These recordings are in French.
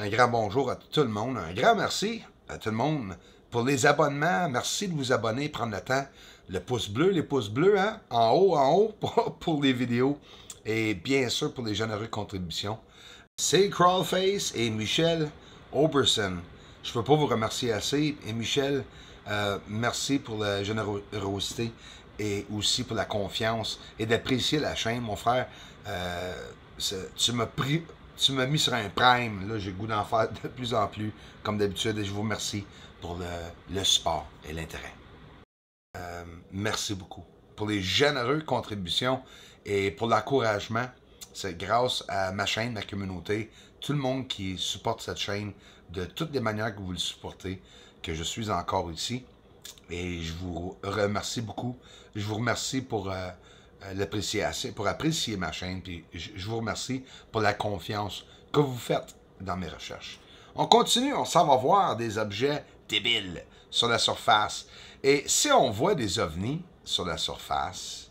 Un grand bonjour à tout le monde. Un grand merci à tout le monde pour les abonnements. Merci de vous abonner, prendre le temps. Le pouce bleu, les pouces bleus, hein? En haut, pour les vidéos. Et bien sûr pour les généreuses contributions. C'est Crawlface et Michel Oberson. Je ne peux pas vous remercier assez. Et Michel, merci pour la générosité et aussi pour la confiance et d'apprécier la chaîne, mon frère. Tu m'as pris, tu m'as mis sur un prime. Là, j'ai le goût d'en faire de plus en plus, comme d'habitude. Et je vous remercie pour le support et l'intérêt. Merci beaucoup pour les généreuses contributions et pour l'encouragement. C'est grâce à ma chaîne, ma communauté, tout le monde qui supporte cette chaîne de toutes les manières que vous le supportez, que je suis encore ici. Et je vous remercie beaucoup. Je vous remercie pour l'appréciation, pour apprécier ma chaîne. Puis je vous remercie pour la confiance que vous faites dans mes recherches. On continue, on s'en va voir des objets débiles sur la surface. Et si on voit des ovnis sur la surface,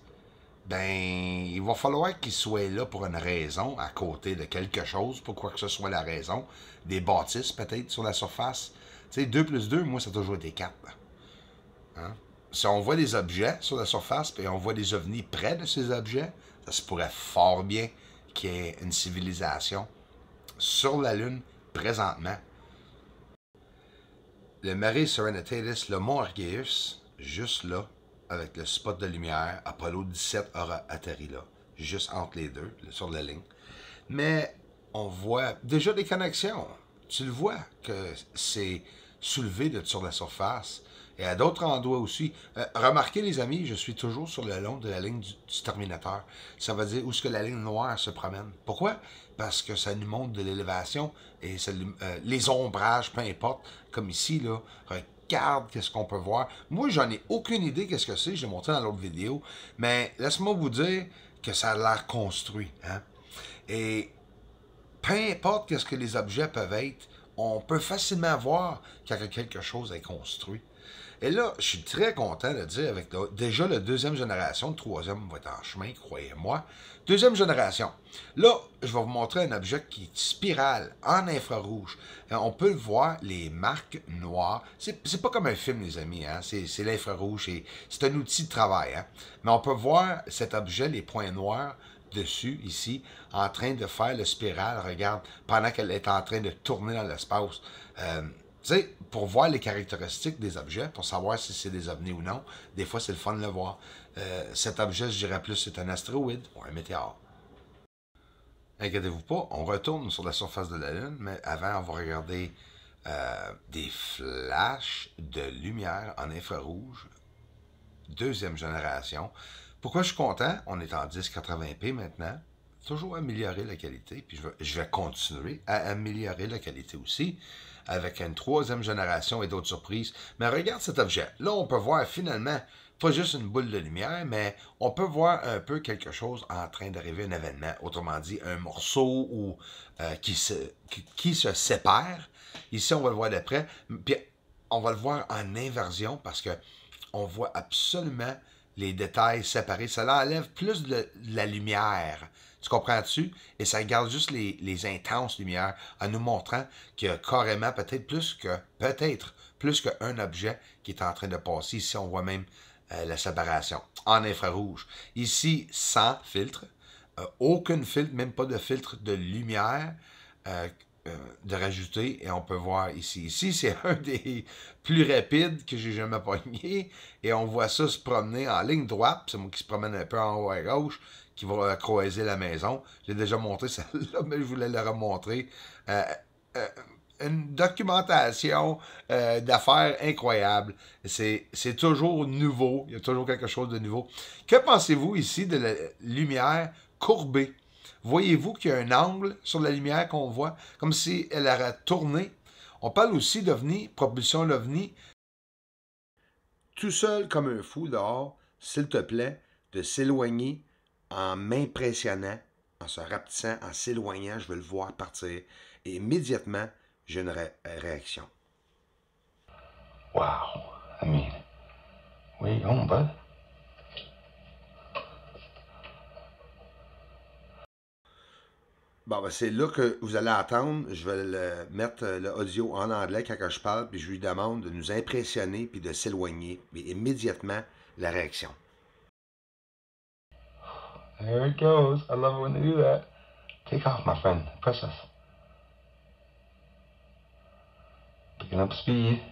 ben, il va falloir qu'ils soient là pour une raison, à côté de quelque chose, pour quoi que ce soit la raison. Des bâtisses, peut-être, sur la surface. Tu sais, 2 plus 2, moi, ça a toujours été 4. Hein? Si on voit des objets sur la surface, et on voit des ovnis près de ces objets, ça se pourrait fort bien qu'il y ait une civilisation sur la Lune présentement. Le Mare Serenitatis, le mont Argeius, juste là, avec le spot de lumière, Apollo 17 aura atterri là, juste entre les deux, sur la ligne. Mais on voit déjà des connexions. Tu le vois que c'est soulevé sur la surface. Et à d'autres endroits aussi. Remarquez les amis, je suis toujours sur le long de la ligne du Terminateur. Ça veut dire où est-ce que la ligne noire se promène. Pourquoi? Parce que ça nous montre de l'élévation et ça, les ombrages, peu importe, comme ici, là, regarde qu'est-ce qu'on peut voir. Moi, j'en ai aucune idée qu'est-ce que c'est, j'ai montré dans l'autre vidéo, mais laisse-moi vous dire que ça a l'air construit. Hein? Et peu importe qu'est-ce que les objets peuvent être, on peut facilement voir quand quelque chose est construit. Et là, je suis très content de dire avec déjà la deuxième génération, le troisième va être en chemin, croyez-moi. Deuxième génération. Là, je vais vous montrer un objet qui est spirale en infrarouge. On peut le voir, les marques noires. C'est pas comme un film, les amis. Hein? C'est l'infrarouge. C'est un outil de travail. Hein? Mais on peut voir cet objet, les points noirs, dessus, ici, en train de faire le spirale, regarde, pendant qu'elle est en train de tourner dans l'espace. Tu sais, pour voir les caractéristiques des objets, pour savoir si c'est des ovnis ou non, des fois c'est le fun de le voir. Cet objet, je dirais plus, c'est un astéroïde ou un météore. Inquiétez-vous pas, on retourne sur la surface de la Lune, mais avant, on va regarder des flashs de lumière en infrarouge, deuxième génération. Pourquoi je suis content? On est en 1080p maintenant. Toujours améliorer la qualité, puis je vais continuer à améliorer la qualité aussi, avec une troisième génération et d'autres surprises. Mais regarde cet objet. Là, on peut voir finalement, pas juste une boule de lumière, mais on peut voir un peu quelque chose en train d'arriver, un événement. Autrement dit, un morceau qui se sépare. Ici, on va le voir de près. Puis, on va le voir en inversion parce que on voit absolument les détails séparés. Ça enlève plus de la lumière. Tu comprends-tu? Et ça garde juste les intenses lumières en nous montrant qu'il y a carrément peut-être plus qu'un objet qui est en train de passer. Ici, on voit même la séparation en infrarouge. Ici, sans filtre. Aucun filtre, même pas de filtre de lumière. De rajouter et on peut voir ici. Ici, c'est un des plus rapides que j'ai jamais pogné et on voit ça se promener en ligne droite. C'est moi qui se promène un peu en haut à gauche qui va croiser la maison. J'ai déjà montré celle-là, mais je voulais le remontrer. Une documentation d'affaires incroyable. C'est toujours nouveau. Il y a toujours quelque chose de nouveau. Que pensez-vous ici de la lumière courbée? Voyez-vous qu'il y a un angle sur la lumière qu'on voit, comme si elle aurait tourné. On parle aussi d'OVNI, propulsion l'OVNI. Tout seul comme un fou dehors, s'il te plaît, de s'éloigner en m'impressionnant, en se rapetissant, en s'éloignant, je veux le voir partir. Et immédiatement, j'ai une réaction. Wow. I mean, where you going, bud? Bon, ben c'est là que vous allez attendre. Je vais mettre l'audio en anglais quand je parle, puis je lui demande de nous impressionner puis de s'éloigner. Mais immédiatement, la réaction. There it goes. I love it when they do that. Take off, my friend. Precious. Picking up speed.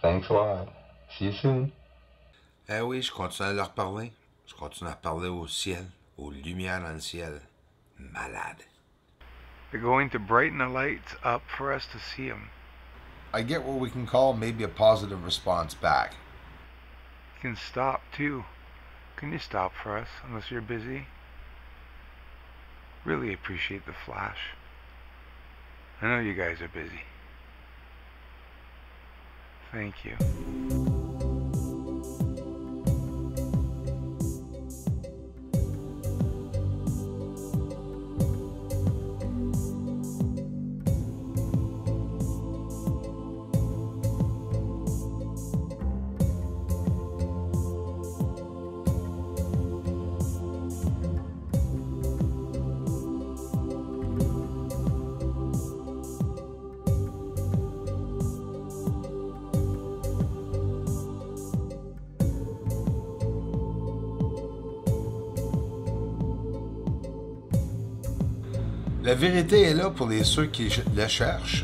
Thanks a lot. See you soon. Eh oui, je continue à leur parler. Je continue à parler au ciel, aux lumières dans le ciel. Malade. They're going to brighten the lights up for us to see them. I get what we can call maybe a positive response back. You can stop too. Can you stop for us unless you're busy? Really appreciate the flash. I know you guys are busy. Thank you. La vérité est là pour ceux qui la cherchent.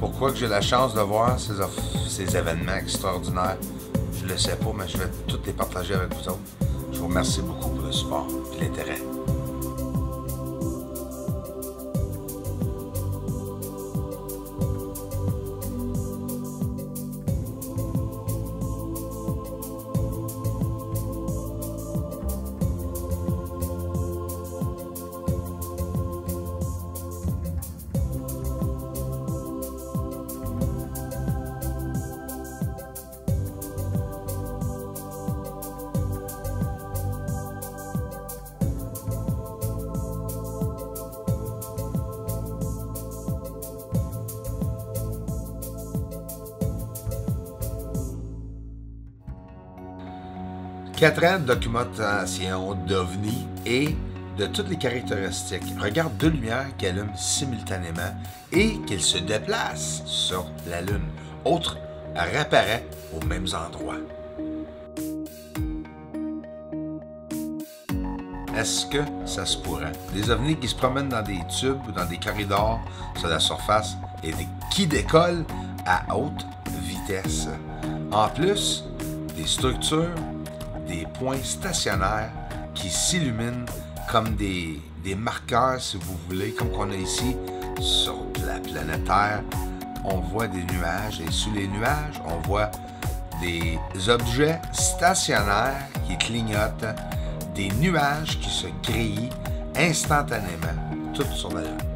Pourquoi que j'ai la chance de voir ces événements extraordinaires, je ne le sais pas, mais je vais tous les partager avec vous autres. Je vous remercie beaucoup pour le support et l'intérêt. Quatre ans de documentation d'OVNI et de toutes les caractéristiques. Regarde deux lumières qui allument simultanément et qu'ils se déplacent sur la Lune. Autre réapparaît aux mêmes endroits. Est-ce que ça se pourrait? Des ovnis qui se promènent dans des tubes ou dans des corridors sur la surface et qui décollent à haute vitesse. En plus, des structures, des points stationnaires qui s'illuminent comme des marqueurs, si vous voulez, comme qu'on a ici sur la planète Terre. On voit des nuages et sous les nuages, on voit des objets stationnaires qui clignotent, des nuages qui se grillent instantanément, tout sur la Lune.